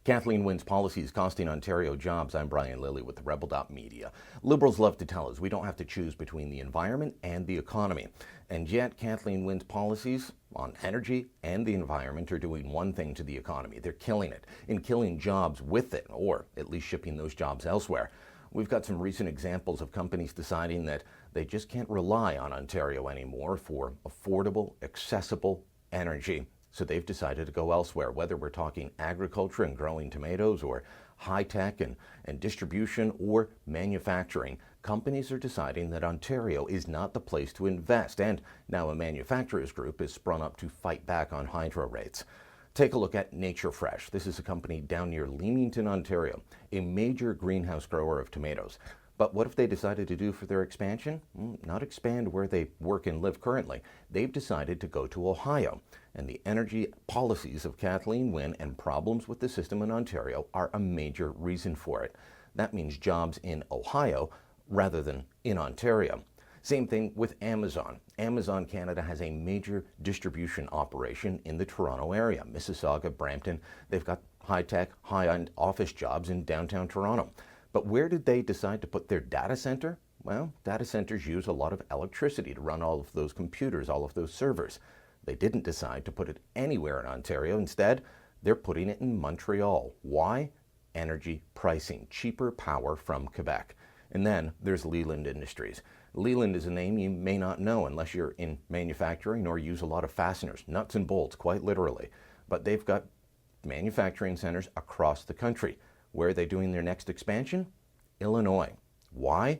Kathleen Wynne's policies costing Ontario jobs. I'm Brian Lilly with the Rebel.media. Liberals love to tell us we don't have to choose between the environment and the economy. And yet Kathleen Wynne's policies on energy and the environment are doing one thing to the economy. They're killing it and killing jobs with it, or at least shipping those jobs elsewhere. We've got some recent examples of companies deciding that they just can't rely on Ontario anymore for affordable, accessible energy. So they've decided to go elsewhere, whether we're talking agriculture and growing tomatoes or high tech and distribution or manufacturing. Companies are deciding that Ontario is not the place to invest. And now a manufacturers group is sprung up to fight back on hydro rates. Take a look at Nature Fresh. This is a company down near Leamington, Ontario, a major greenhouse grower of tomatoes. But what have they decided to do for their expansion? Not expand where they work and live currently. They've decided to go to Ohio. And the energy policies of Kathleen Wynne and problems with the system in Ontario are a major reason for it. That means jobs in Ohio rather than in Ontario. Same thing with Amazon. Amazon Canada has a major distribution operation in the Toronto area, Mississauga, Brampton. They've got high-tech, high-end office jobs in downtown Toronto. But where did they decide to put their data center? Well, data centers use a lot of electricity to run all of those computers, all of those servers. They didn't decide to put it anywhere in Ontario. Instead, they're putting it in Montreal. Why? Energy pricing, cheaper power from Quebec. And then there's Leland Industries. Leland is a name you may not know unless you're in manufacturing or use a lot of fasteners, nuts and bolts, quite literally. But they've got manufacturing centers across the country. Where are they doing their next expansion? Illinois. Why?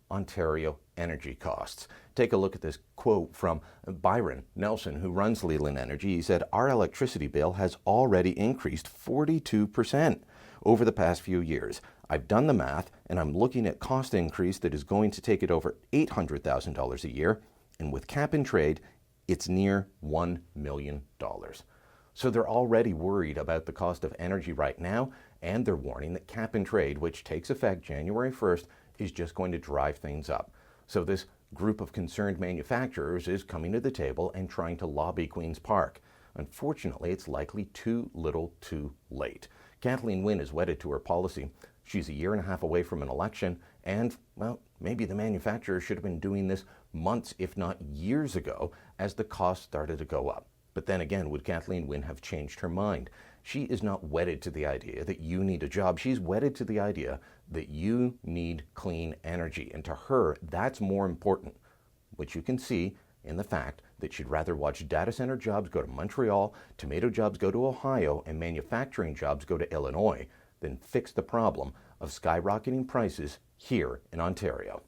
Ontario energy costs. Take a look at this quote from Byron Nelson, who runs Leland Energy. He said, "Our electricity bill has already increased 42% over the past few years. I've done the math, and I'm looking at cost increase that is going to take it over $800,000 a year. And with cap and trade, it's near $1 million. So they're already worried about the cost of energy right now, and they're warning that cap and trade, which takes effect January 1st, is just going to drive things up. So this group of concerned manufacturers is coming to the table and trying to lobby Queen's Park. Unfortunately, it's likely too little too late. Kathleen Wynne is wedded to her policy. She's a year and a half away from an election, and, well, maybe the manufacturers should have been doing this months, if not years ago, as the costs started to go up. But then again, would Kathleen Wynne have changed her mind? She is not wedded to the idea that you need a job. She's wedded to the idea that you need clean energy. And to her, that's more important, which you can see in the fact that she'd rather watch data center jobs go to Montreal, tomato jobs go to Ohio, and manufacturing jobs go to Illinois than fix the problem of skyrocketing prices here in Ontario.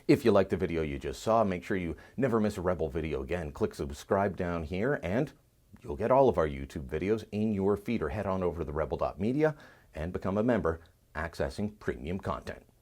If you liked the video you just saw, make sure you never miss a Rebel video again. Click subscribe down here and you'll get all of our YouTube videos in your feed, or head on over to the Rebel.media and become a member, accessing premium content.